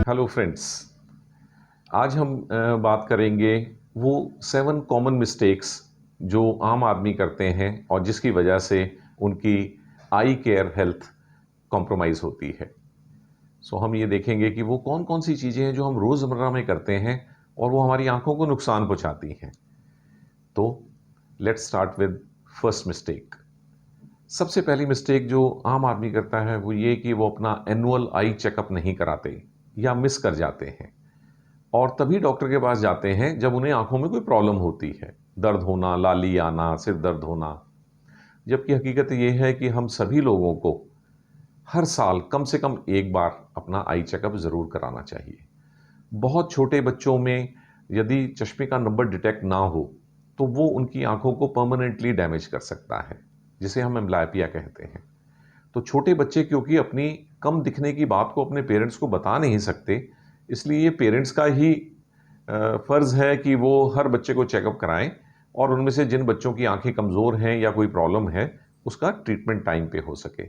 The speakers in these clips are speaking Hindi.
Hello friends. आज हम बात करेंगे वो 7 कॉमन मिस्टेक्स जो आम आदमी करते हैं और जिसकी वजह से उनकी आई केयर हेल्थ कॉम्प्रोमाइज़ होती है। सो हम ये देखेंगे कि वो कौन कौन सी चीज़ें हैं जो हम रोज़मर्रा में करते हैं और वो हमारी आंखों को नुकसान पहुंचाती हैं। तो let's start with first mistake. सबसे पहली मिस्टेक जो आम आदमी करता है वो ये कि वो अपना एनुअल आई चेकअप नहीं कराते या मिस कर जाते हैं और तभी डॉक्टर के पास जाते हैं जब उन्हें आंखों में कोई प्रॉब्लम होती है, दर्द होना, लाली आना, सिर दर्द होना। जबकि हकीकत यह है कि हम सभी लोगों को हर साल कम से कम एक बार अपना आई चेकअप ज़रूर कराना चाहिए। बहुत छोटे बच्चों में यदि चश्मे का नंबर डिटेक्ट ना हो तो वो उनकी आंखों को परमानेंटली डैमेज कर सकता है, जिसे हम एम्ब्लायपिया कहते हैं। तो छोटे बच्चे क्योंकि अपनी कम दिखने की बात को अपने पेरेंट्स को बता नहीं सकते, इसलिए ये पेरेंट्स का ही फ़र्ज़ है कि वो हर बच्चे को चेकअप कराएं और उनमें से जिन बच्चों की आंखें कमज़ोर हैं या कोई प्रॉब्लम है उसका ट्रीटमेंट टाइम पे हो सके।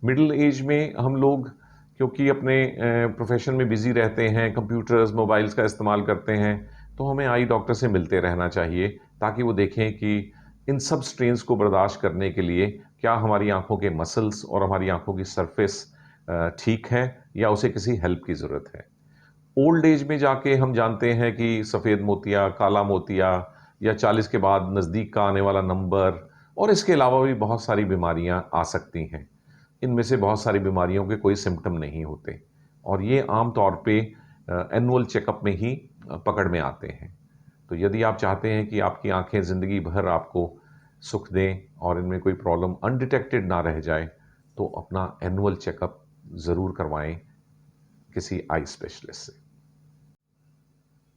मिडिल एज में हम लोग क्योंकि अपने प्रोफेशन में बिज़ी रहते हैं, कंप्यूटर्स, मोबाइल्स का इस्तेमाल करते हैं, तो हमें आई डॉक्टर से मिलते रहना चाहिए ताकि वो देखें कि इन सब स्ट्रेन्स को बर्दाश्त करने के लिए क्या हमारी आंखों के मसल्स और हमारी आंखों की सरफेस ठीक है या उसे किसी हेल्प की ज़रूरत है। ओल्ड एज में जाके हम जानते हैं कि सफ़ेद मोतिया, काला मोतिया या 40 के बाद नज़दीक का आने वाला नंबर और इसके अलावा भी बहुत सारी बीमारियां आ सकती हैं। इनमें से बहुत सारी बीमारियों के कोई सिम्टम नहीं होते और ये आम तौर पे एनुअल चेकअप में ही पकड़ में आते हैं। तो यदि आप चाहते हैं कि आपकी आंखें ज़िंदगी भर आपको सुख दें और इनमें कोई प्रॉब्लम अनडिटेक्टेड ना रह जाए, तो अपना एनुअल चेकअप ज़रूर करवाएं किसी आई स्पेशलिस्ट से।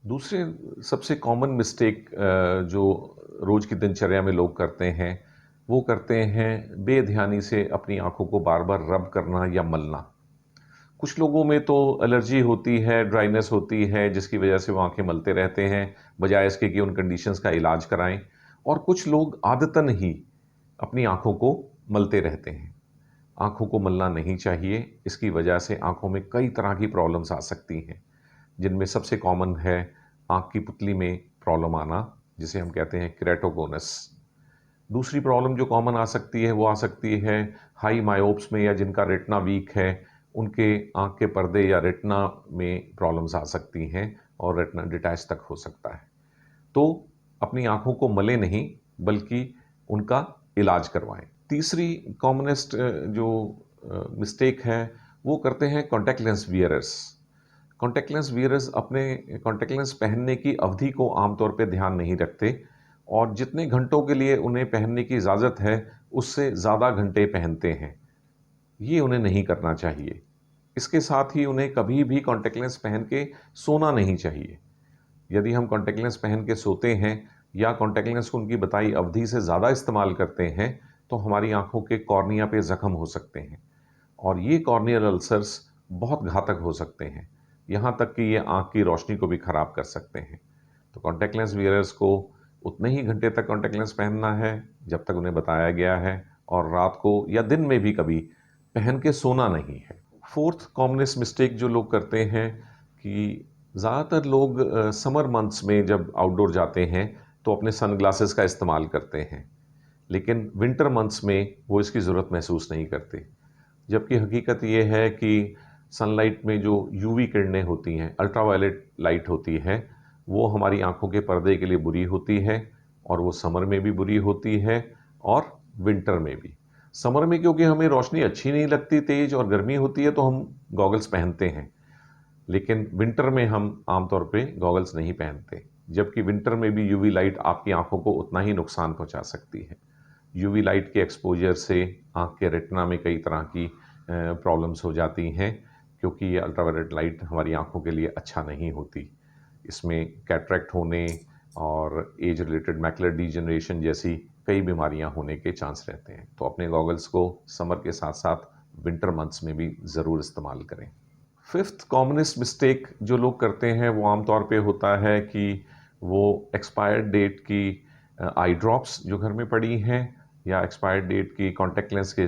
दूसरे सबसे कॉमन मिस्टेक जो रोज़ की दिनचर्या में लोग करते हैं, वो करते हैं बेध्यानी से अपनी आँखों को बार-बार रब करना या मलना। कुछ लोगों में तो एलर्जी होती है, ड्राइनेस होती है, जिसकी वजह से वो आँखें मलते रहते हैं, बजाय इसके कि उन कंडीशंस का इलाज कराएँ। और कुछ लोग आदतन ही अपनी आँखों को मलते रहते हैं। आँखों को मलना नहीं चाहिए, इसकी वजह से आँखों में कई तरह की प्रॉब्लम्स आ सकती हैं। जिनमें सबसे कॉमन है आँख की पुतली में प्रॉब्लम आना, जिसे हम कहते हैं केराटोकोनस। दूसरी प्रॉब्लम जो कॉमन आ सकती है वो आ सकती है हाई मायोप्स में या जिनका रेटिना वीक है, उनके आँख के पर्दे या रेटिना में प्रॉब्लम्स आ सकती हैं और रेटिना डिटैच तक हो सकता है। तो अपनी आँखों को मले नहीं बल्कि उनका इलाज करवाएं। तीसरी कॉमनेस्ट जो मिस्टेक है वो करते हैं कॉन्टैक्ट लेंस वियरर्स। कॉन्टैक्ट लेंस वीयरर्स अपने कॉन्टैक्ट लेंस पहनने की अवधि को आमतौर पे ध्यान नहीं रखते और जितने घंटों के लिए उन्हें पहनने की इजाज़त है, उससे ज़्यादा घंटे पहनते हैं। ये उन्हें नहीं करना चाहिए। इसके साथ ही उन्हें कभी भी कॉन्टैक्ट लेंस पहन के सोना नहीं चाहिए। यदि हम कॉन्टैक्ट लेंस पहन के सोते हैं या कॉन्टैक्ट लेंस को उनकी बताई अवधि से ज़्यादा इस्तेमाल करते हैं, तो हमारी आँखों के कॉर्निया पे ज़ख्म हो सकते हैं और ये कॉर्नियल अल्सर्स बहुत घातक हो सकते हैं। यहाँ तक कि ये आँख की रोशनी को भी खराब कर सकते हैं। तो कॉन्टैक्ट लेंस वियरर्स को उतने ही घंटे तक कॉन्टैक्ट लेंस पहनना है जब तक उन्हें बताया गया है और रात को या दिन में भी कभी पहन के सोना नहीं है। फोर्थ कॉमनेस्ट मिस्टेक जो लोग करते हैं कि ज़्यादातर लोग समर मंथ्स में जब आउटडोर जाते हैं तो अपने सन ग्लासेस का इस्तेमाल करते हैं, लेकिन विंटर मंथ्स में वो इसकी ज़रूरत महसूस नहीं करते। जबकि हकीकत ये है कि सनलाइट में जो यूवी किरणें होती हैं, अल्ट्रावायलेट लाइट होती है, वो हमारी आँखों के पर्दे के लिए बुरी होती है और वो समर में भी बुरी होती है और विंटर में भी। समर में क्योंकि हमें रोशनी अच्छी नहीं लगती तेज़ और गर्मी होती है तो हम गॉगल्स पहनते हैं, लेकिन विंटर में हम आमतौर पे गॉगल्स नहीं पहनते। जबकि विंटर में भी यूवी लाइट आपकी आँखों को उतना ही नुकसान पहुँचा सकती है। यूवी लाइट के एक्सपोजर से आँख के रेटिना में कई तरह की प्रॉब्लम्स हो जाती हैं क्योंकि ये अल्ट्रावायलेट लाइट हमारी आँखों के लिए अच्छा नहीं होती। इसमें कैटरेक्ट होने और एज रिलेटेड मैकुलर डीजनरेशन जैसी कई बीमारियां होने के चांस रहते हैं। तो अपने गॉगल्स को समर के साथ साथ विंटर मंथ्स में भी ज़रूर इस्तेमाल करें। फिफ्थ कॉमनेस्ट मिस्टेक जो लोग करते हैं वो आमतौर पे होता है कि वो एक्सपायर्ड डेट की आई ड्रॉप्स जो घर में पड़ी हैं या एक्सपायर्ड डेट की कॉन्टैक्ट लेंस के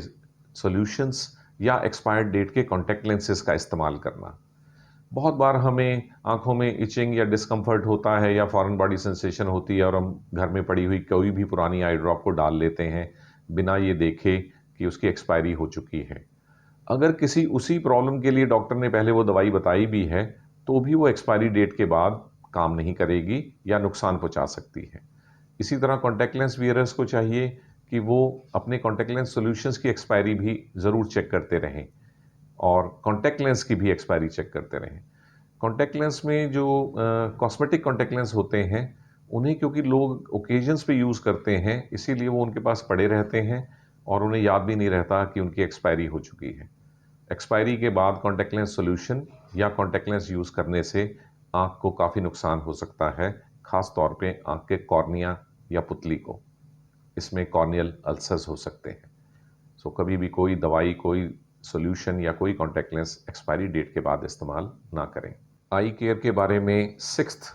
सॉल्यूशंस या एक्सपायर्ड डेट के कॉन्टैक्ट लेंसेज का इस्तेमाल करना। बहुत बार हमें आँखों में इचिंग या डिस्कम्फर्ट होता है या फॉरेन बॉडी सेंसेशन होती है और हम घर में पड़ी हुई कोई भी पुरानी आई ड्रॉप को डाल लेते हैं बिना ये देखे कि उसकी एक्सपायरी हो चुकी है। अगर किसी उसी प्रॉब्लम के लिए डॉक्टर ने पहले वो दवाई बताई भी है, तो भी वो एक्सपायरी डेट के बाद काम नहीं करेगी या नुकसान पहुंचा सकती है। इसी तरह कॉन्टैक्ट लेंस वियरर्स को चाहिए कि वो अपने कॉन्टैक्ट लेंस सॉल्यूशंस की एक्सपायरी भी ज़रूर चेक करते रहें और कॉन्टैक्ट लेंस की भी एक्सपायरी चेक करते रहें। कॉन्टैक्ट लेंस में जो कॉस्मेटिक कॉन्टैक्ट लेंस होते हैं, उन्हें क्योंकि लोग ओकेजन्स पे यूज़ करते हैं, इसीलिए वो उनके पास पड़े रहते हैं और उन्हें याद भी नहीं रहता कि उनकी एक्सपायरी हो चुकी है। एक्सपायरी के बाद कॉन्टैक्ट लेंस सॉल्यूशन या कॉन्टैक्ट लेंस यूज़ करने से आँख को काफ़ी नुकसान हो सकता है, ख़ास तौर पे आँख के कॉर्निया या पुतली को। इसमें कॉर्नियल अल्सर्स हो सकते हैं। सो कभी भी कोई दवाई, कोई सॉल्यूशन या कोई कॉन्टैक्ट लेंस एक्सपायरी डेट के बाद इस्तेमाल ना करें। आई केयर के बारे में सिक्स्थ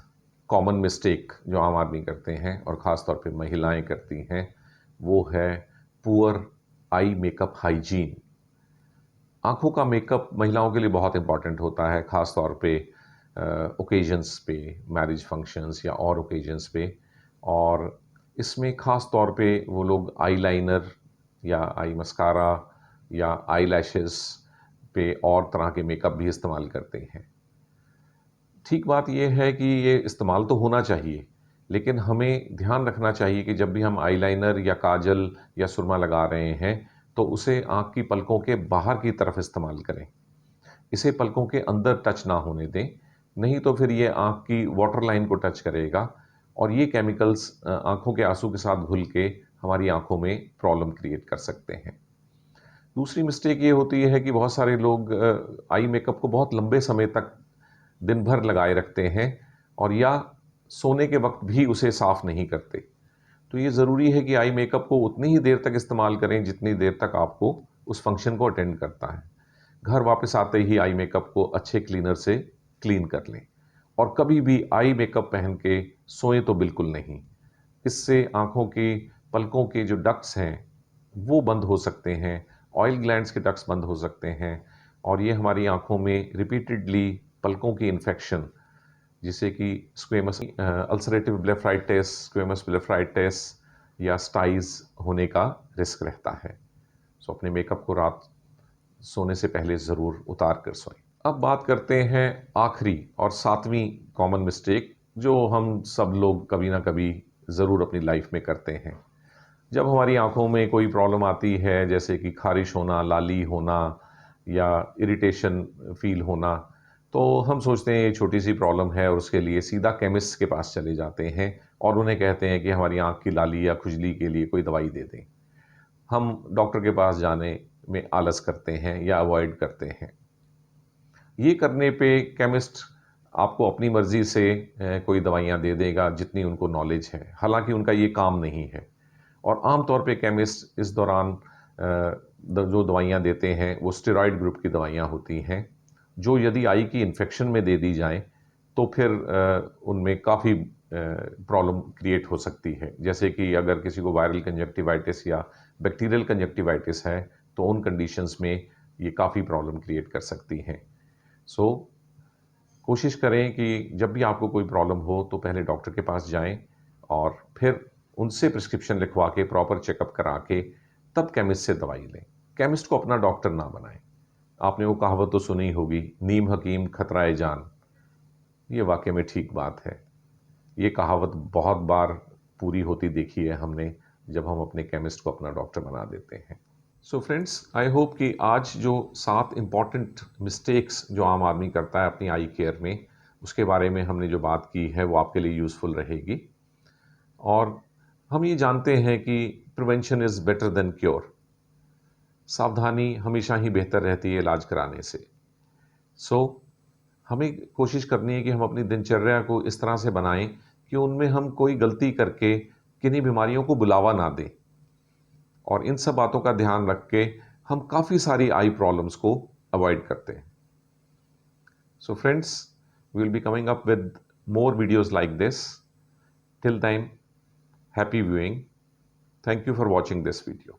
कॉमन मिस्टेक जो आम आदमी करते हैं और ख़ास तौर पे महिलाएं करती हैं, वो है पुअर आई मेकअप हाइजीन। आँखों का मेकअप महिलाओं के लिए बहुत इम्पॉर्टेंट होता है, ख़ास तौर पे ओकेजन्स पे, मैरिज फंक्शंस या और ओकेजन्स पे। और इसमें ख़ास तौर पे वो लोग आईलाइनर या आई मस्कारा या आई लैशेस पे और तरह के मेकअप भी इस्तेमाल करते हैं। ठीक बात यह है कि ये इस्तेमाल तो होना चाहिए, लेकिन हमें ध्यान रखना चाहिए कि जब भी हम आईलाइनर या काजल या सुरमा लगा रहे हैं, तो उसे आँख की पलकों के बाहर की तरफ इस्तेमाल करें। इसे पलकों के अंदर टच ना होने दें, नहीं तो फिर ये आँख की वाटर लाइन को टच करेगा और ये केमिकल्स आँखों के आंसू के साथ घुल के हमारी आँखों में प्रॉब्लम क्रिएट कर सकते हैं। दूसरी मिस्टेक ये होती है कि बहुत सारे लोग आई मेकअप को बहुत लंबे समय तक दिन भर लगाए रखते हैं और या सोने के वक्त भी उसे साफ नहीं करते। तो ये ज़रूरी है कि आई मेकअप को उतनी ही देर तक इस्तेमाल करें जितनी देर तक आपको उस फंक्शन को अटेंड करता है। घर वापस आते ही आई मेकअप को अच्छे क्लीनर से क्लीन कर लें और कभी भी आई मेकअप पहन के सोएं तो बिल्कुल नहीं। इससे आँखों की पलकों के जो डक्ट्स हैं वो बंद हो सकते हैं, ऑयल ग्लैंड्स के डक्ट्स बंद हो सकते हैं और ये हमारी आँखों में रिपीटेडली पलकों की इन्फेक्शन, जिसे कि स्क्वेमस अल्सरेटिव ब्लेफाइटिस, स्क्वेमस ब्लेफाइटिस या स्टाइज होने का रिस्क रहता है। सो अपने मेकअप को रात सोने से पहले ज़रूर उतार कर सोएं। अब बात करते हैं आखिरी और सातवीं कॉमन मिस्टेक जो हम सब लोग कभी ना कभी ज़रूर अपनी लाइफ में करते हैं। जब हमारी आँखों में कोई प्रॉब्लम आती है, जैसे कि ख़ारिश होना, लाली होना या इरिटेशन फ़ील होना, तो हम सोचते हैं ये छोटी-सी प्रॉब्लम है और उसके लिए सीधा केमिस्ट के पास चले जाते हैं और उन्हें कहते हैं कि हमारी आँख की लाली या खुजली के लिए कोई दवाई दे दें। हम डॉक्टर के पास जाने में आलस करते हैं या अवॉइड करते हैं। ये करने पे केमिस्ट आपको अपनी मर्ज़ी से कोई दवाइयाँ दे देगा जितनी उनको नॉलेज है, हालाँकि उनका ये काम नहीं है। और आम तौर पे केमिस्ट इस दौरान जो दवाइयाँ देते हैं वो स्टेरॉइड ग्रुप की दवाइयाँ होती हैं, जो यदि आई की इन्फेक्शन में दे दी जाएँ तो फिर उनमें काफ़ी प्रॉब्लम क्रिएट हो सकती है। जैसे कि अगर किसी को वायरल कंजक्टिवाइटिस या बैक्टीरियल कंजक्टिवाइटिस है, तो उन कंडीशंस में ये काफ़ी प्रॉब्लम क्रिएट कर सकती हैं। सो कोशिश करें कि जब भी आपको कोई प्रॉब्लम हो तो पहले डॉक्टर के पास जाएं और फिर उनसे प्रिस्क्रिप्शन लिखवा के प्रॉपर चेकअप करा के तब केमिस्ट से दवाई लें। केमिस्ट को अपना डॉक्टर ना बनाएं। आपने वो कहावत तो सुनी होगी, नीम हकीम खतराए जान। ये वाकई में ठीक बात है। ये कहावत बहुत बार पूरी होती देखी है हमने, जब हम अपने केमिस्ट को अपना डॉक्टर बना देते हैं। सो फ्रेंड्स, आई होप कि आज जो 7 इम्पॉर्टेंट मिस्टेक्स जो आम आदमी करता है अपनी आई केयर में, उसके बारे में हमने जो बात की है वो आपके लिए यूज़फुल रहेगी। और हम ये जानते हैं कि prevention is better than cure. सावधानी हमेशा ही बेहतर रहती है इलाज कराने से। सो हमें कोशिश करनी है कि हम अपनी दिनचर्या को इस तरह से बनाएं कि उनमें हम कोई गलती करके किन्हीं बीमारियों को बुलावा ना दें। और इन सब बातों का ध्यान रख के हम काफ़ी सारी आई प्रॉब्लम्स को अवॉइड करते हैं। So friends, we will be coming up with more videos like this. Till time, happy viewing. Thank you for watching this video.